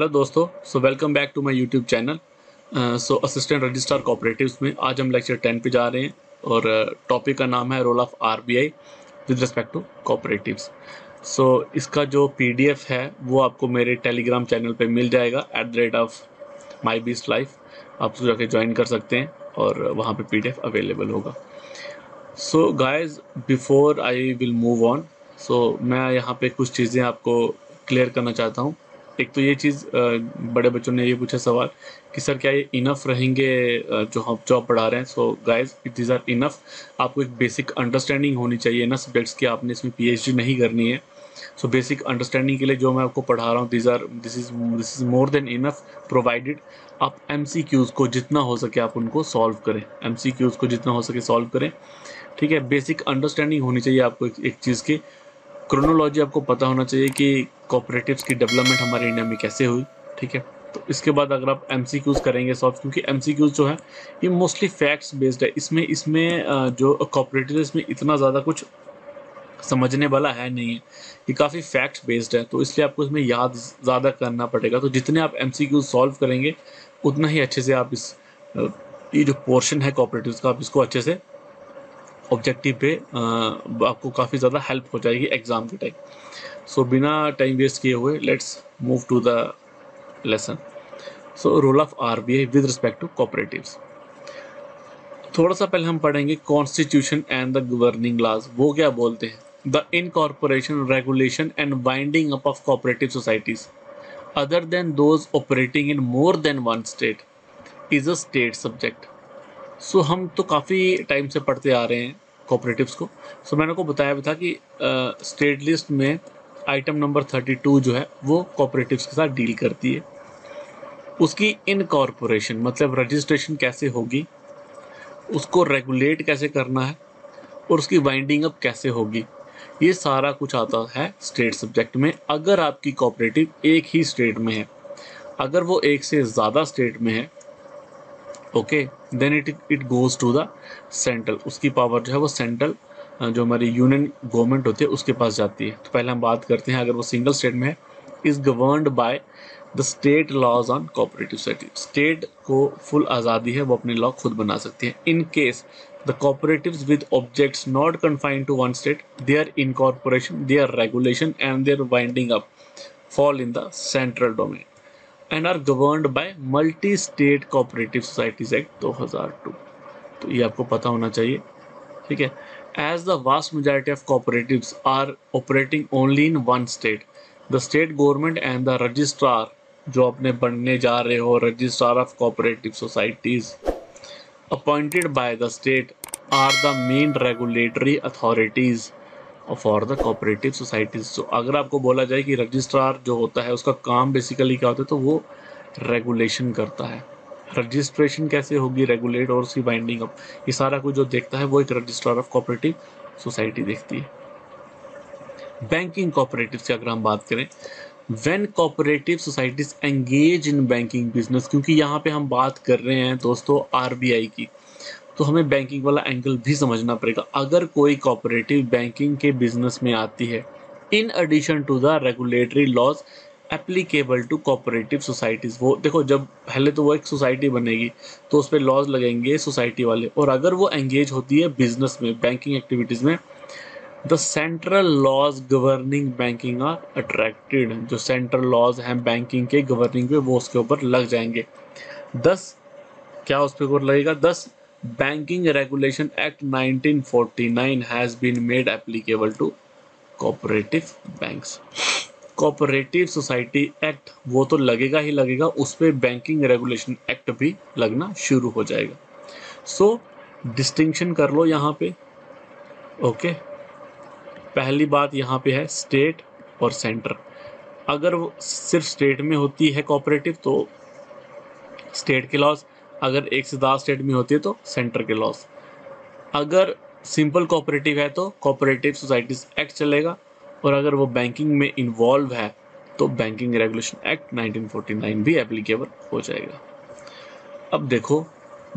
Hello दोस्तों, welcome back to my YouTube channel. Assistant registrar cooperatives में आज हम लेक्चर 10 पे जा रहे हैं और टॉपिक का नाम है role of RBI with respect to cooperatives. इसका जो पीडीएफ है वो आपको मेरे टेलीग्राम चैनल पे मिल जाएगा @MyBeastLife। आप उसको जाके ज्वाइन कर सकते हैं और वहाँ पे पीडीएफ अवेलेबल होगा। So guys, before I will move on, मैं यहाँ पे कुछ चीज़ें आपको क्लियर करना चाहता हूँ। एक तो ये चीज़, बड़े बच्चों ने ये पूछा सवाल कि सर क्या ये इनफ रहेंगे जो हम जॉब पढ़ा रहे हैं। So guys, these are enough. आपको एक बेसिक अंडरस्टैंडिंग होनी चाहिए ना सब्जेक्ट्स की, आपने इसमें पीएचडी नहीं करनी है। सो बेसिक अंडरस्टैंडिंग के लिए जो मैं आपको पढ़ा रहा हूँ, this is more than enough, provided आप एमसीक्यूज़ को जितना हो सके आप उनको सॉल्व करें, एमसीक्यूज़ को जितना हो सके सॉल्व करें। ठीक है, बेसिक अंडरस्टैंडिंग होनी चाहिए आपको एक चीज़ की। क्रोनोलॉजी आपको पता होना चाहिए कि कोऑपरेटिव्स की डेवलपमेंट हमारे इंडिया में कैसे हुई। ठीक है, तो इसके बाद अगर आप एमसीक्यूज़ करेंगे सॉल्व, क्योंकि एमसीक्यूज़ जो है ये मोस्टली फैक्ट्स बेस्ड है। इसमें जो कोऑपरेटिव है इसमें इतना ज़्यादा कुछ समझने वाला है नहीं है, ये काफ़ी फैक्ट्स बेस्ड है, तो इसलिए आपको इसमें याद ज़्यादा करना पड़ेगा। तो जितने आप एमसीक्यूज़ सॉल्व करेंगे उतना ही अच्छे से आप ये जो पोर्शन है कोऑपरेटिव्स का, आप इसको अच्छे से ऑब्जेक्टिव पे आपको काफ़ी ज़्यादा हेल्प हो जाएगी एग्ज़ाम के टाइम। बिना टाइम वेस्ट किए हुए let's move to the lesson. Role of RBI with respect to cooperatives. थोड़ा सा पहले हम पढ़ेंगे constitution and the governing laws. वो क्या बोलते हैं? The incorporation, regulation and winding up of cooperative societies other than those operating in more than one state is a state subject. हम तो काफ़ी टाइम से पढ़ते आ रहे हैं कोऑपरेटिव्स को। मैंने को बताया भी था कि स्टेट लिस्ट में आइटम नंबर 32 जो है वो कोऑपरेटिव्स के साथ डील करती है। उसकी इनकॉर्पोरेशन मतलब रजिस्ट्रेशन कैसे होगी, उसको रेगुलेट कैसे करना है और उसकी वाइंडिंग अप कैसे होगी, ये सारा कुछ आता है स्टेट सब्जेक्ट में। अगर आपकी कोऑपरेटिव एक ही स्टेट में है, अगर वो एक से ज़्यादा स्टेट में है, okay, then it goes to the central. उसकी पावर जो है वो सेंट्रल, जो हमारी यूनियन गवर्नमेंट होती है उसके पास जाती है। तो पहले हम बात करते हैं, अगर वो सिंगल स्टेट में है, is governed by the state laws on cooperative society. State को फुल आज़ादी है, वो अपने लॉ खुद बना सकती है। In case the cooperatives with objects not confined to one state, their incorporation, their regulation and their winding up fall in the central domain and are governed by Multi-State Cooperative Societies Act 2002। तो ये आपको पता होना चाहिए। ठीक है, as the vast majority of cooperatives are operating only in one state, the state government and the registrar, जो अपने बनने जा रहे हो registrar of cooperative societies appointed by the state, are the main regulatory authorities for the cooperative societies. तो अगर आपको बोला जाए कि रजिस्ट्रार जो होता है उसका काम बेसिकली क्या होता है, तो वो रेगुलेशन करता है। रजिस्ट्रेशन कैसे होगी, रेगुलेट और उसकी बाइंडिंग अप, ये सारा कुछ जो देखता है वो एक रजिस्ट्रार ऑफ कोऑपरेटिव सोसाइटी देखती है। बैंकिंग कोऑपरेटिव की अगर हम बात करें, when cooperative societies engage in banking business, क्योंकि यहाँ पे हम बात कर रहे हैं दोस्तों आरबीआई की, तो हमें बैंकिंग वाला एंगल भी समझना पड़ेगा। अगर कोई कोऑपरेटिव बैंकिंग के बिजनेस में आती है, in addition to the regulatory laws applicable to cooperative societies, वो देखो, जब पहले तो वो एक सोसाइटी बनेगी तो उस पर लॉज लगेंगे सोसाइटी वाले, और अगर वो एंगेज होती है बिजनेस में, बैंकिंग एक्टिविटीज़ में, the central laws governing banking are attracted. जो सेंट्रल लॉज हैं बैंकिंग के गवर्निंग पे, वो उसके ऊपर लग जाएंगे। 10 क्या उस पर ऊपर लगेगा? 10 banking regulation act 1949 has been made applicable to cooperative banks. Cooperative society act वो तो लगेगा ही लगेगा, उस पर बैंकिंग रेगुलेशन एक्ट भी लगना शुरू हो जाएगा। डिस्टिंक्शन कर लो यहाँ पे। ओके, पहली बात यहाँ पे है स्टेट और सेंटर। अगर वो सिर्फ स्टेट में होती है कोऑपरेटिव तो स्टेट के लॉज, अगर एक से ज़्यादा स्टेट में होती है तो सेंटर के लॉज। अगर सिंपल कोऑपरेटिव है तो कोऑपरेटिव सोसाइटीज एक्ट चलेगा, और अगर वो बैंकिंग में इन्वॉल्व है तो बैंकिंग रेगुलेशन एक्ट 1949 भी एप्लीकेबल हो जाएगा। अब देखो,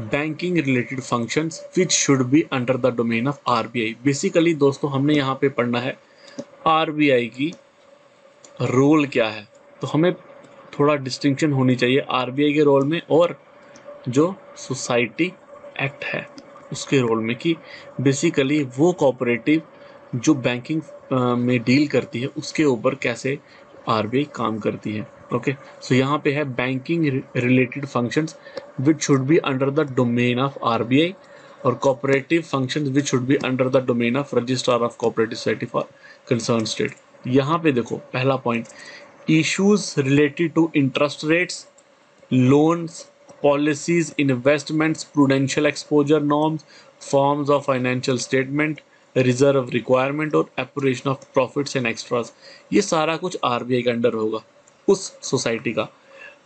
banking related functions which should be under the domain of RBI. Basically दोस्तों हमने यहाँ पे पढ़ना है आरबीआई की रोल क्या है। तो हमें थोड़ा डिस्टिंक्शन होनी चाहिए आरबीआई के रोल में और जो सोसाइटी एक्ट है उसके रोल में, कि बेसिकली वो कोऑपरेटिव जो बैंकिंग में डील करती है उसके ऊपर कैसे आरबीआई काम करती है। ओके, सो यहाँ पे है banking related functions which should be under the domain of RBI और cooperative functions which should be under the domain of registrar of cooperative society for concern state. यहाँ पे देखो पहला point, issues related to interest rates, loans, policies, investments, prudential exposure norms, forms of financial statement, reserve requirement और एप्रोरिएशन of profits and extras, ये सारा कुछ RBI के under होगा उस सोसाइटी का।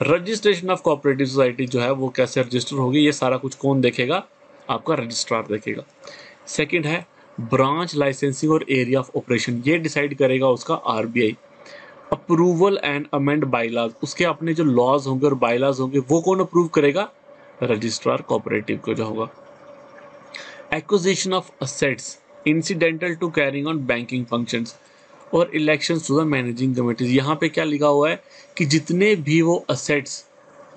रजिस्ट्रेशन ऑफ कोऑपरेटिव सोसाइटी जो है वो कैसे रजिस्टर होगी, ये सारा कुछ कौन देखेगा, आपका रजिस्ट्रार देखेगा। सेकंड है ब्रांच लाइसेंसिंग और एरिया ऑफ ऑपरेशन, ये डिसाइड करेगा उसका आरबीआई। अप्रूवल एंड अमेंड बाईलाज, उसके अपने जो लॉज होंगे और बाईलाज होंगे वो कौन अप्रूव करेगा, रजिस्ट्रार कोऑपरेटिव को जो होगा। Acquisition of assets incidental to carrying on banking functions और elections to the managing committees, यहाँ पे क्या लिखा हुआ है कि जितने भी वो असेट्स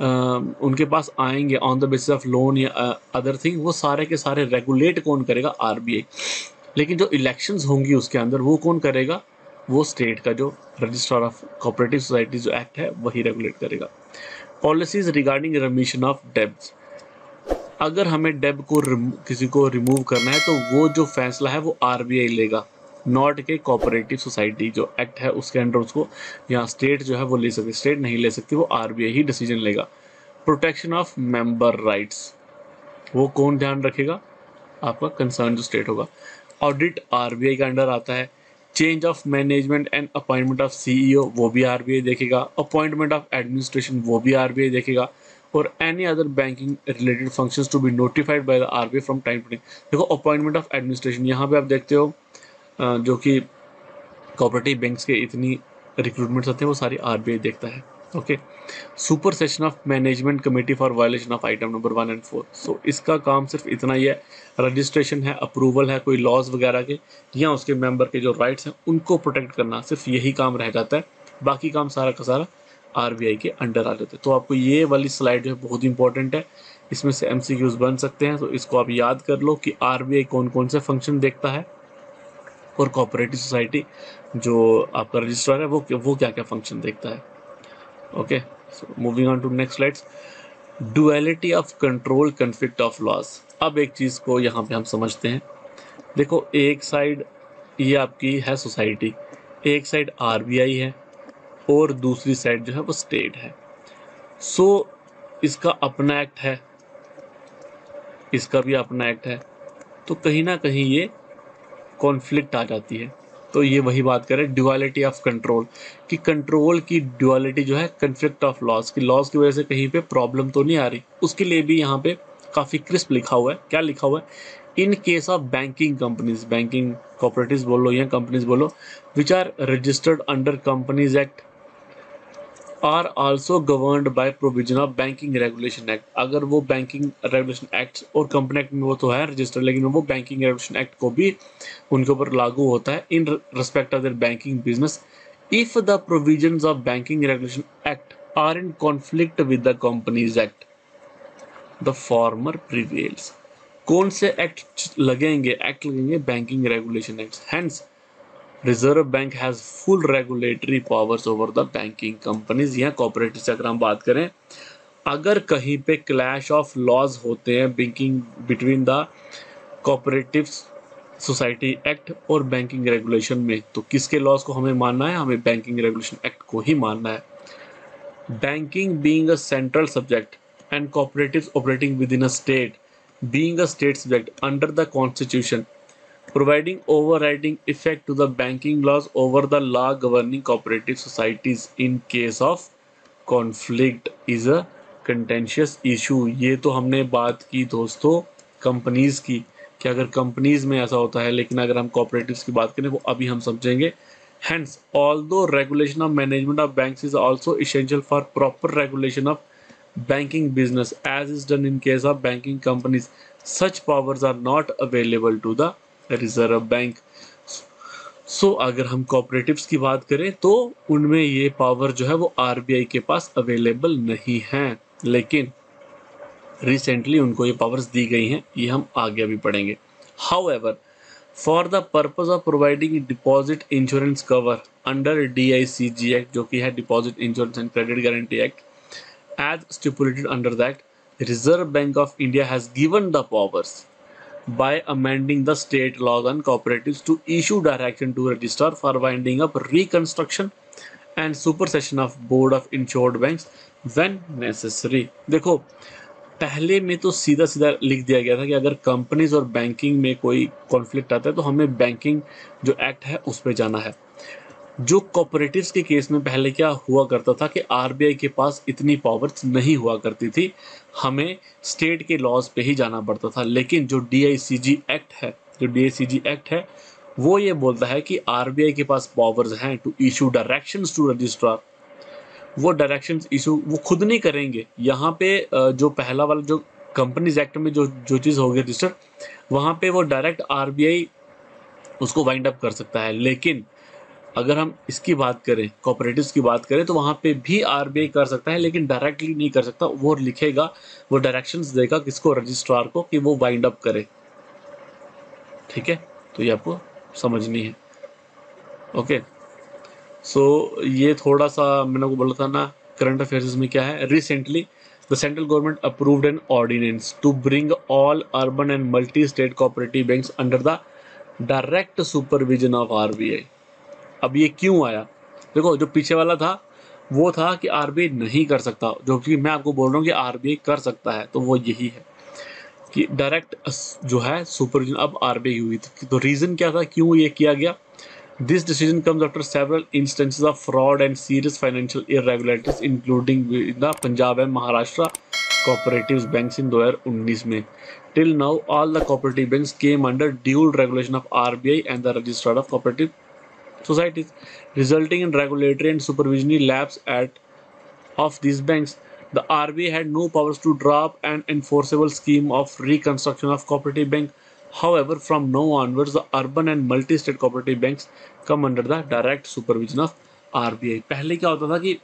उनके पास आएंगे on the basis of loan या अदर थिंग, वो सारे के सारे रेगुलेट कौन करेगा, आरबीआई। लेकिन जो इलेक्शंस होंगी उसके अंदर वो कौन करेगा, वो स्टेट का जो रजिस्ट्रार ऑफ कोऑपरेटिव सोसाइटी जो एक्ट है वही रेगुलेट करेगा। Policies regarding remission of debts, अगर हमें डेब को किसी को रिमूव करना है तो वो जो फैसला है वो आरबीआई लेगा, नॉट के कोऑपरेटिव सोसाइटी जो एक्ट है उसके अंडर उसको यहाँ स्टेट जो है वो ले सकती, स्टेट नहीं ले सकती, वो आरबीआई ही डिसीजन लेगा। प्रोटेक्शन ऑफ मेंबर राइट्स, वो कौन ध्यान रखेगा, आपका कंसर्न जो स्टेट होगा। ऑडिट आरबीआई के अंडर आता है। Change of management and appointment of CEO वो भी आरबीआई देखेगा। अपॉइंटमेंट ऑफ एडमिनिस्ट्रेशन वो भी आरबीआई देखेगा। और any other banking related functions to be notified by the RBI from time to time. देखो अपॉइंटमेंट ऑफ एडमिनिस्ट्रेशन, यहाँ पे आप देखते हो जो कि कोऑपरेटिव बैंक्स के इतनी रिक्रूटमेंट्स आते हैं वो सारी आरबीआई देखता है। Okay, super session of management committee for violation of item number 1 and 4। सो इसका काम सिर्फ इतना ही है, रजिस्ट्रेशन है, अप्रूवल है कोई लॉज वगैरह के या उसके मेंबर के जो राइट्स हैं उनको प्रोटेक्ट करना, सिर्फ यही काम रह जाता है। बाकी काम सारा का सारा आरबीआई के अंडर आ जाते हैं। तो आपको ये वाली स्लाइड जो है बहुत इंपॉर्टेंट है, इसमें से एमसीक्यूज बन सकते हैं, तो इसको आप याद कर लो कि आरबीआई कौन कौन से फंक्शन देखता है और कोऑपरेटिव सोसाइटी जो आपका रजिस्ट्रार है वो क्या क्या फंक्शन देखता है। Okay, so moving on to next slides. Duality of control, conflict of laws. अब एक चीज़ को यहाँ पे हम समझते हैं। देखो एक साइड ये आपकी है सोसाइटी, एक साइड आरबीआई है और दूसरी साइड जो है वो स्टेट है। सो इसका अपना एक्ट है, इसका भी अपना एक्ट है, तो कहीं ना कहीं ये कॉन्फ्लिक्ट आ जाती है। तो ये वही बात करें ड्युअलिटी ऑफ कंट्रोल, कि कंट्रोल की ड्युअलिटी जो है कन्फ्लिक्ट ऑफ लॉज की, लॉज की वजह से कहीं पे प्रॉब्लम तो नहीं आ रही, उसके लिए भी यहाँ पे काफ़ी क्रिस्प लिखा हुआ है। क्या लिखा हुआ है, in case of banking companies, banking cooperatives बोलो या कंपनीज बोलो, which are registered under companies act are also governed by provision of banking regulation act. अगर वो बैंकिंग रेगुलेशन एक्ट और कंपनी एक्ट में वो तो है रजिस्टर्ड, लेकिन वो बैंकिंग रेगुलेशन एक्ट को भी उनके ऊपर लागू होता है in respect of their banking business if the provisions of banking regulation act are in conflict with the companies act the former prevails. कौन से एक्ट लगेंगे, एक्ट लगेंगे banking regulation act. Hence Reserve Bank has full regulatory powers over the banking companies या cooperative से अगर हम बात करें, अगर कहीं पे क्लैश ऑफ लॉज होते हैं banking between the cooperative society act और बैंकिंग रेगुलेशन में, तो किसके लॉज को हमें मानना है, हमें बैंकिंग रेगुलेशन एक्ट को ही मानना है। Banking being a central subject and cooperatives operating with in a state being a state subject under the constitution providing overriding effect to the banking laws over the law governing cooperative societies in case of conflict is a contentious issue। ये तो हमने बात की दोस्तों companies की, कि अगर companies में ऐसा होता है, लेकिन अगर हम कॉपरेटिव्स की बात करें वो अभी हम समझेंगे। Hence, although regulation of management of banks is also essential for proper regulation of banking business as is done in case of banking companies, such powers are not available to the reserve bank. अगर हम cooperatives की बात करें तो उनमें ये power जो है वो आरबीआई के पास अवेलेबल नहीं है, लेकिन रिसेंटली उनको ये पावर्स दी गई हैं, ये हम आगे अभी पढ़ेंगे। However, for the purpose of providing deposit insurance cover under DICGC act, जो कि है deposit insurance and credit guarantee act, as stipulated under that, Reserve Bank of India has given the powers by amending the state laws on cooperatives to issue direction to registrar for winding up reconstruction and supersession of board of insured banks when necessary। देखो, पहले में तो सीधा सीधा लिख दिया गया था कि अगर कंपनीज और बैंकिंग में कोई कॉन्फ्लिक्ट आता है तो हमें बैंकिंग जो एक्ट है उस पर जाना है। जो कॉपरेटिव्स के केस में पहले क्या हुआ करता था कि आरबीआई के पास इतनी पावर्स नहीं हुआ करती थी, हमें स्टेट के लॉज पे ही जाना पड़ता था। लेकिन जो डीआईसीजी एक्ट है वो ये बोलता है कि आरबीआई के पास पावर्स हैं to issue directions to registrar. वो डायरेक्शंस इशू वो खुद नहीं करेंगे। यहाँ पे जो पहला वाला जो कंपनीज एक्ट में जो जो चीज़ होगी रजिस्टर, वहाँ पे वो डायरेक्ट आरबीआई उसको वाइंड अप कर सकता है। लेकिन अगर हम इसकी बात करें, कोऑपरेटिव्स की बात करें, तो वहाँ पे भी आरबीआई कर सकता है, लेकिन डायरेक्टली नहीं कर सकता। वो लिखेगा, वो डायरेक्शंस देगा किसको, रजिस्ट्रार को, कि वो वाइंड अप करे। ठीक है, तो ये आपको समझनी है। ओके, ये थोड़ा सा मैंने को बोला था ना, करंट अफेयर्स में क्या है। Recently the central government approved an ordinance to bring all urban and multi state cooperative banks under the direct supervision of RBI. अब ये क्यों आया? देखो, जो पीछे वाला था वो था कि आरबीआई नहीं कर सकता, जो कि मैं आपको बोल रहा हूँ कि आरबीआई कर सकता है, तो वो यही है कि डायरेक्ट जो है सुपरविजन अब आरबीआई हुई थी। तो रीज़न क्या था, क्यों ये किया गया? This decision comes after several instances of fraud and serious financial irregularities including the Punjab and Maharashtra cooperative banks in 2019 में। Till now all the cooperative banks came under dual regulation of RBI and the registrar of cooperative societies, resulting in regulatory and supervisory lapse of these banks. The RBI had no powers to drop an enforceable scheme of reconstruction of cooperative bank. However, from now onwards, the urban and multi-state cooperative banks come under the direct supervision of RBI। पहले क्या होता था कि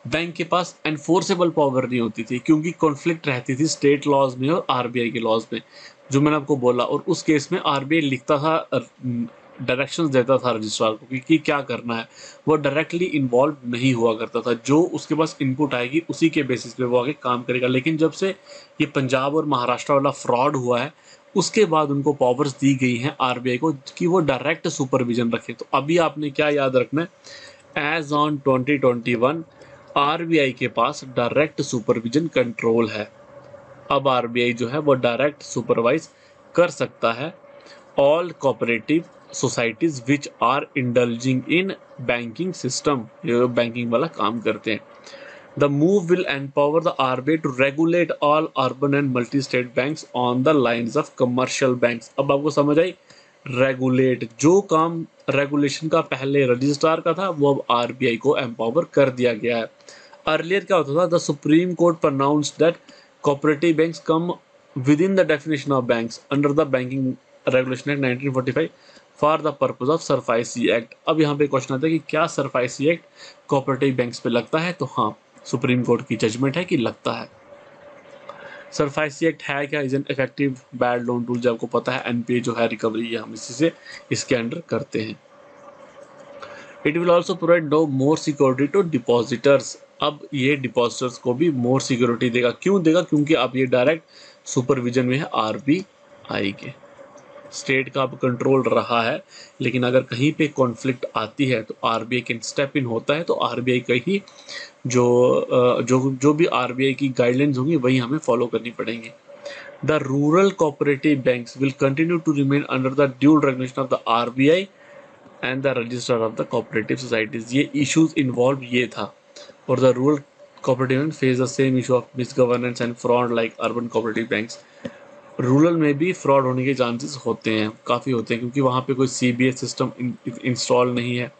bank के पास enforceable power नहीं होती थी, क्योंकि कॉन्फ्लिक्ट रहती थी स्टेट लॉज में और आरबीआई के लॉज में, जो मैंने आपको बोला। और उस केस में आरबीआई लिखता था, डायरेक्शंस देता था रजिस्ट्रार को कि क्या करना है। वो डायरेक्टली इन्वॉल्व नहीं हुआ करता था, जो उसके पास इनपुट आएगी उसी के बेसिस पे वो आगे काम करेगा। लेकिन जब से ये पंजाब और महाराष्ट्र वाला फ्रॉड हुआ है, उसके बाद उनको पावर्स दी गई हैं आरबीआई को कि वो डायरेक्ट सुपरविजन रखे। तो अभी आपने क्या याद रखना है, एज ऑन 2021 आरबीआई के पास डायरेक्ट सुपरविजन कंट्रोल है। अब आरबीआई जो है वो डायरेक्ट सुपरवाइज कर सकता है all cooperative societies which are indulging in banking system, ये बैंकिंग वाला काम करते हैं। The move will empower the RBI to regulate all urban and multi state banks on the lines of commercial banks. अब आपको समझ आई, रेगुलेट, जो काम रेगुलेशन का पहले रजिस्ट्रार का था वो अब आरबीआई को एम्पावर कर दिया गया है। अर्लियर क्या होता था, the supreme court pronounced that cooperative banks come with in the definition of banks under the banking regulation act 1945 for the purpose of SARFAESI act. अब यहाँ पे क्वेश्चन आता है कि क्या सरफाइसी एक्ट कोऑपरेटिव बैंक्स पे लगता है? तो हाँ, सुप्रीम कोर्ट की जजमेंट है कि लगता है। सरफाइसी एक्ट है क्या? Is an effective bad loan tool. जब आपको पता है एनपीए जो है रिकवरी, ये हम इसी से इसके अंडर करते हैं। It will also provide no more security to depositors. अब ये डिपॉजिटर्स को भी मोर सिक्योरिटी देगा। क्यों देगा? क्योंकि अब ये डायरेक्ट सुपरविजन में है आरबीआई के। स्टेट का अब कंट्रोल रहा है, लेकिन अगर कहीं पे कॉन्फ्लिक्ट आती है तो आरबीआई कैन स्टेप इन होता है। तो आरबीआई का ही जो भी आरबीआई की गाइडलाइंस होंगी वही हमें फॉलो करनी पड़ेंगी। The rural cooperative banks will continue to remain under the dual regulation of the RBI and the registrar of the cooperative societies. ये इश्यूज इन्वॉल्व ये था। और the rural cooperative bank face the same issue of misgovernance and fraud like urban cooperative banks. रूरल में भी fraud होने के chances होते हैं, काफ़ी होते हैं, क्योंकि वहाँ पे कोई सीबीएस सिस्टम इंस्टॉल नहीं है,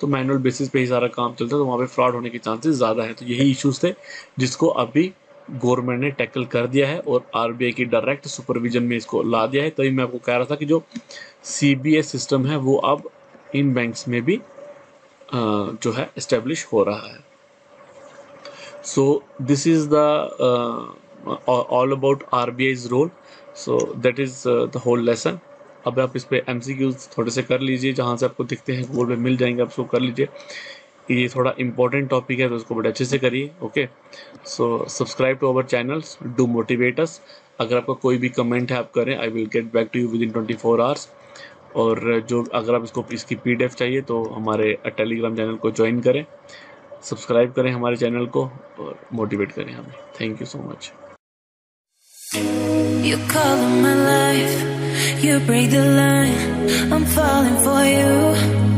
तो मैनुअल बेसिस पे ही सारा काम चलता है, तो वहाँ पे फ्रॉड होने के चांसेस ज़्यादा है। तो यही इश्यूज थे जिसको अभी गवर्नमेंट ने टैकल कर दिया है और आरबीआई की डायरेक्ट सुपरविजन में इसको ला दिया है। तभी मैं आपको कह रहा था कि जो सीबीएस सिस्टम है वो अब इन बैंक्स में भी जो है एस्टेब्लिश हो रहा है। So this is the all about RBI's role. So that is the whole lesson. अब आप इस पे एमसीक्यूज थोड़े से कर लीजिए, जहाँ से आपको दिखते हैं गूगल पे मिल जाएंगे, आप उसको कर लीजिए। ये थोड़ा इंपॉर्टेंट टॉपिक है तो उसको बड़े अच्छे से करिए। Okay, so subscribe to our channels, do motivate us. अगर आपका कोई भी कमेंट है आप करें, I will get back to you within 24 hours. और जो अगर आप इसकी पीडीएफ चाहिए तो हमारे टेलीग्राम चैनल को ज्वाइन करें, सब्सक्राइब करें हमारे चैनल को और मोटिवेट करें हमें। Thank you so much. You color my life, you break the line, I'm falling for you.